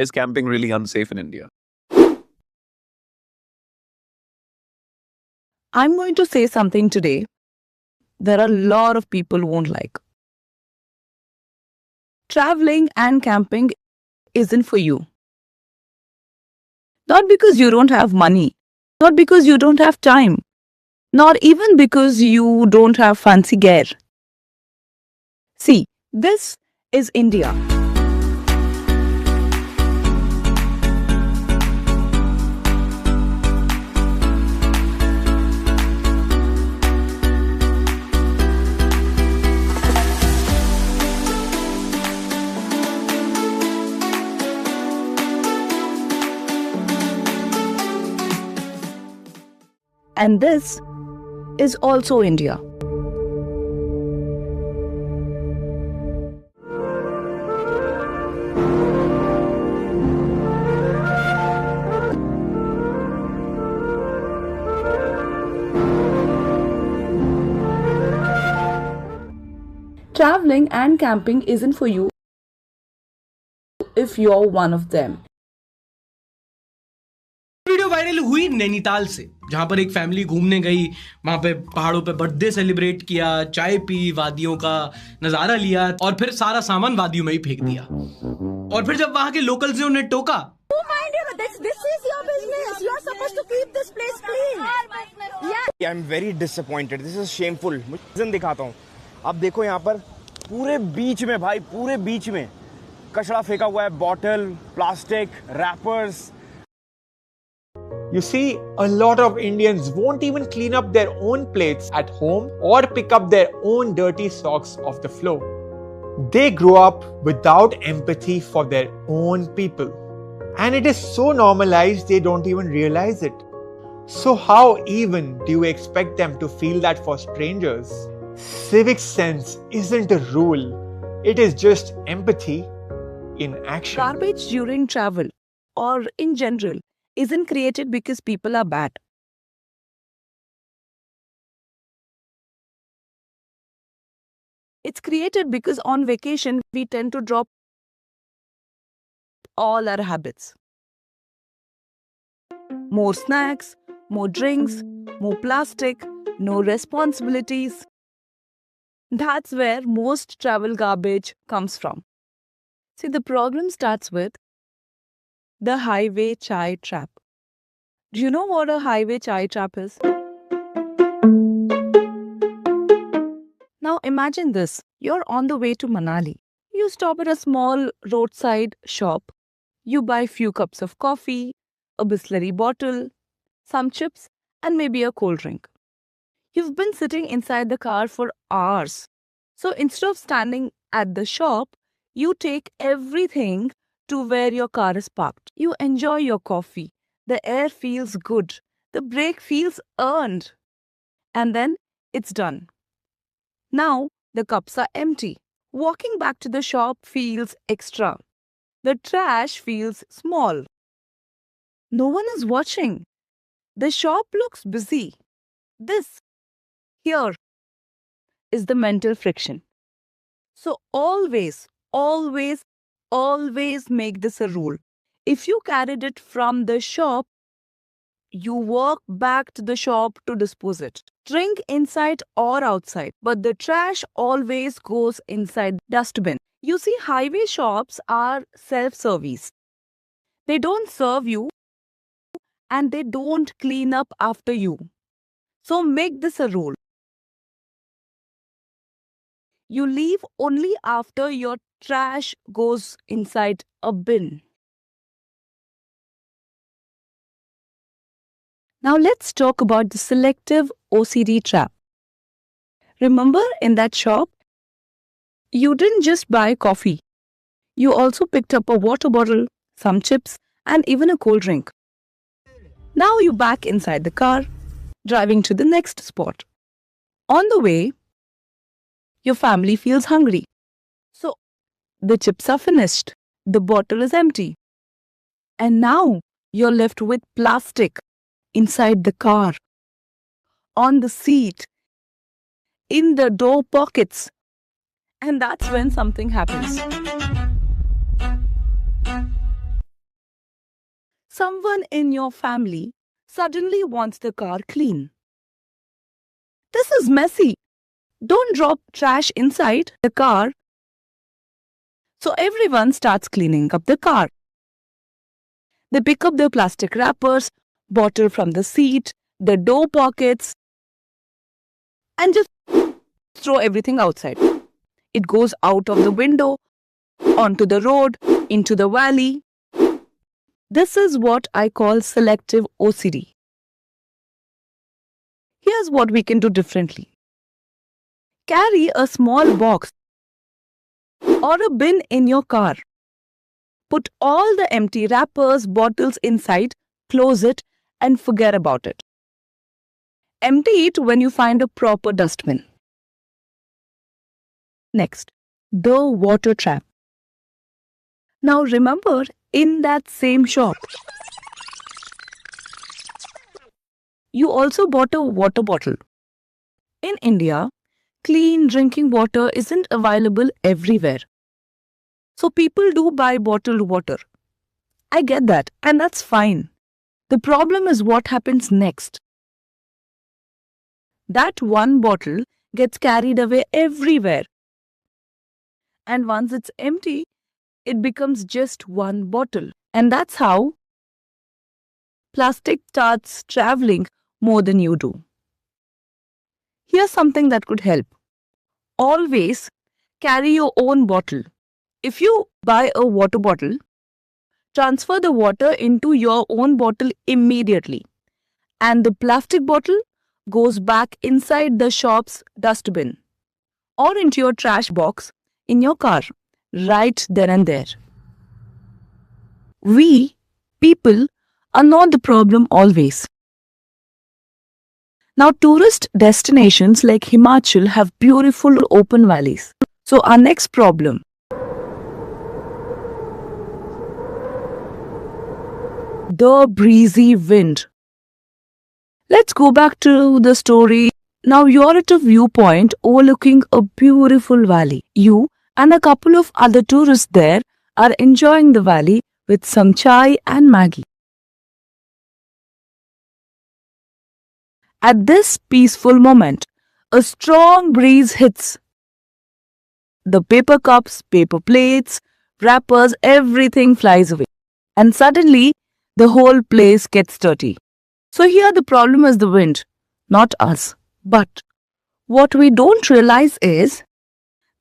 Is camping really unsafe in India? I'm going to say something today there are a lot of people won't like. Traveling and camping isn't for you. Not because you don't have money, not because you don't have time, not even because you don't have fancy gear. See, this is India. And this is also India. Traveling and camping isn't for you if you're one of them. Video viral हुई नैनीताल से, जहां पर एक family घूमने गई, वहां पे पहाड़ों पे बर्थडे सेलिब्रेट किया, चाय पी, वादियों का नजारा लिया और फिर सारा सामान वादियों में ही फेंक दिया। और फिर जब वहां के लोकल्स ने उन्हें टोका, This is your business. You are supposed to keep this place clean. Yeah. I'm very disappointed. This is shameful. मैं रीजन दिखाता हूँ। अब देखो यहाँ पर पूरे बीच में भाई, पूरे बीच में कचरा फेंका हुआ है, bottle, plastic, rappers. You see, a lot of Indians won't even clean up their own plates at home or pick up their own dirty socks off the floor. They grow up without empathy for their own people. And it is so normalized they don't even realize it. So how even do you expect them to feel that for strangers? Civic sense isn't a rule. It is just empathy in action. Garbage during travel or in general isn't created because people are bad. It's created because on vacation we tend to drop all our habits. More snacks, more drinks, more plastic, no responsibilities. That's where most travel garbage comes from. See, the problem starts with the highway chai trap. Do you know what a highway chai trap is? Now imagine this. You're on the way to Manali. You stop at a small roadside shop. You buy few cups of coffee, a Bisleri bottle, some chips, and maybe a cold drink. You've been sitting inside the car for hours. So instead of standing at the shop, you take everything to where your car is parked. You enjoy your coffee. The air feels good. The brake feels earned. And then it's done. Now the cups are empty. Walking back to the shop feels extra. The trash feels small. No one is watching. The shop looks busy. This here is the mental friction. So always make this a rule. If you carried it from the shop, you walk back to the shop to dispose it. Drink inside or outside, but the trash always goes inside dustbin. You see, highway shops are self-service. They don't serve you and they don't clean up after you. So make this a rule. You leave only after your trash goes inside a bin. Now let's talk about the selective OCD trap. Remember in that shop, you didn't just buy coffee. You also picked up a water bottle, some chips, and even a cold drink. Now you're back inside the car, driving to the next spot. On the way, your family feels hungry. So the chips are finished, the bottle is empty. And now you're left with plastic inside the car, on the seat, in the door pockets. And that's when something happens. someone in your family suddenly wants the car clean. This is messy. Don't drop trash inside the car. So everyone starts cleaning up the car. They pick up the plastic wrappers, bottle from the seat, the door pockets, and just throw everything outside. It goes out of the window, onto the road, into the valley. This is what I call selective OCD. Here's what we can do differently. Carry a small box or a bin in your car. Put all the empty wrappers, bottles inside, close it, and forget about it. Empty it when you find a proper dustbin. Next, the water trap. Now remember, in that same shop, you also bought a water bottle. In India, clean drinking water isn't available everywhere. So people do buy bottled water. I get that, and that's fine. The problem is what happens next. That one bottle gets carried away everywhere. And once it's empty, it becomes just one bottle. And that's how plastic starts traveling more than you do. Here's something that could help. Always carry your own bottle. If you buy a water bottle, transfer the water into your own bottle immediately. And the plastic bottle goes back inside the shop's dustbin or into your trash box in your car, right then and there. We, people, are not the problem always. Now, tourist destinations like Himachal have beautiful open valleys. So, our next problem. The breezy wind. Let's go back to the story. Now, you're at a viewpoint overlooking a beautiful valley. You and a couple of other tourists there are enjoying the valley with some chai and Maggi. At this peaceful moment, a strong breeze hits. The paper cups, paper plates, wrappers, everything flies away. And suddenly, the whole place gets dirty. So here the problem is the wind, not us. But what we don't realize is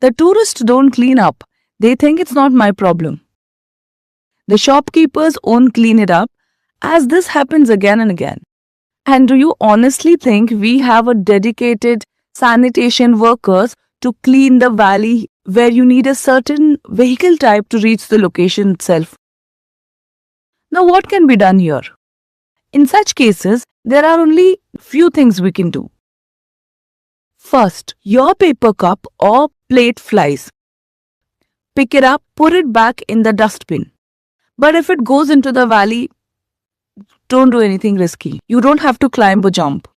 the tourists don't clean up. They think it's not my problem. The shopkeepers won't clean it up, as this happens again and again. And do you honestly think we have a dedicated sanitation workers to clean the valley where you need a certain vehicle type to reach the location itself? Now what can be done here? In such cases, there are only few things we can do. First, your paper cup or plate flies. Pick it up, put it back in the dustbin. But if it goes into the valley, don't do anything risky. You don't have to climb or jump.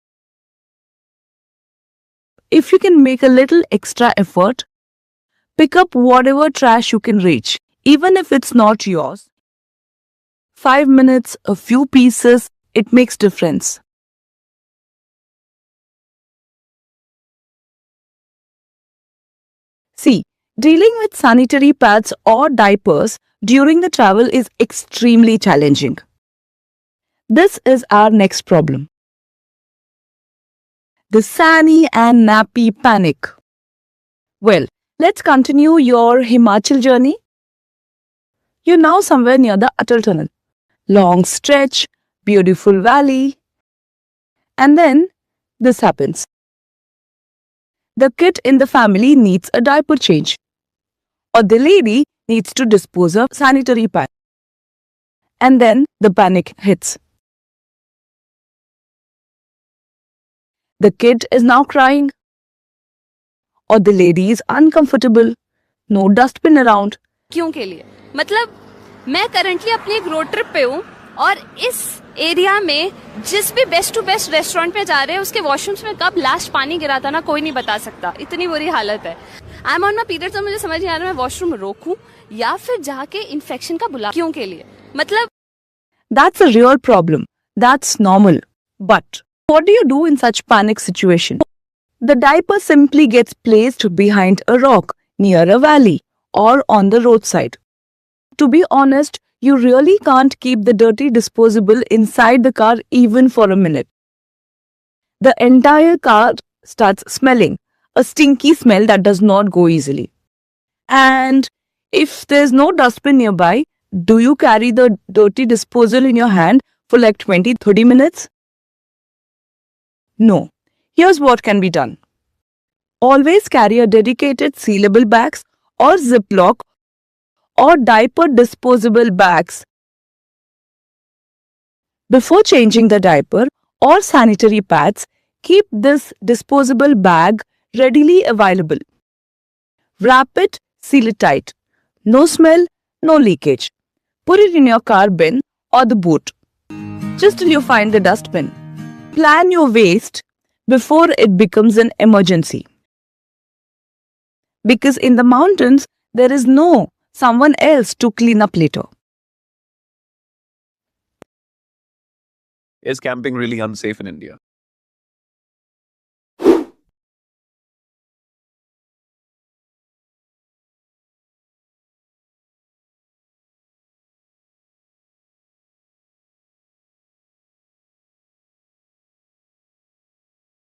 If you can make a little extra effort, pick up whatever trash you can reach, even if it's not yours. 5 minutes, a few pieces, it makes difference. See, dealing with sanitary pads or diapers during the travel is extremely challenging. This is our next problem. The Sani and nappy panic. Well, let's continue your Himachal journey. You're now somewhere near the Atal Tunnel. Long stretch, beautiful valley. And then this happens. The kid in the family needs a diaper change. Or the lady needs to dispose of sanitary pad. And then the panic hits. The kid is now crying. Or the lady is uncomfortable. No dustbin around. क्यों के लिए? मतलब मैं currently अपनी एक road trip पे हूँ और इस एरिया में जिस भी बेस्ट टू बेस्ट रेस्टोरेंट पे जा रहे हैं उसके वॉशरूम्स में कब लास्ट पानी गिरा था ना कोई नहीं बता सकता. इतनी बुरी हालत है. I am on my period तो मुझे समझ नहीं आ रहा मैं वॉशरूम रोकूं या फिर जाके इन्फेक्शन का बुला. क्यों के लिए? मतलब That's a real problem. That's normal. But what do you do in such panic situation? The diaper simply gets placed behind a rock, near a valley, or on the roadside. To be honest, you really can't keep the dirty disposable inside the car even for a minute. The entire car starts smelling, a stinky smell that does not go easily. And if there's no dustbin nearby, do you carry the dirty disposal in your hand for like 20-30 minutes? No. Here's what can be done. Always carry a dedicated sealable bags or Ziploc or diaper disposable bags. Before changing the diaper or sanitary pads, keep this disposable bag readily available. Wrap it, seal it tight. No smell, no leakage. Put it in your car bin or the boot, just till you find the dustbin. Plan your waste before it becomes an emergency. Because in the mountains, there is no someone else to clean up later. Is camping really unsafe in India?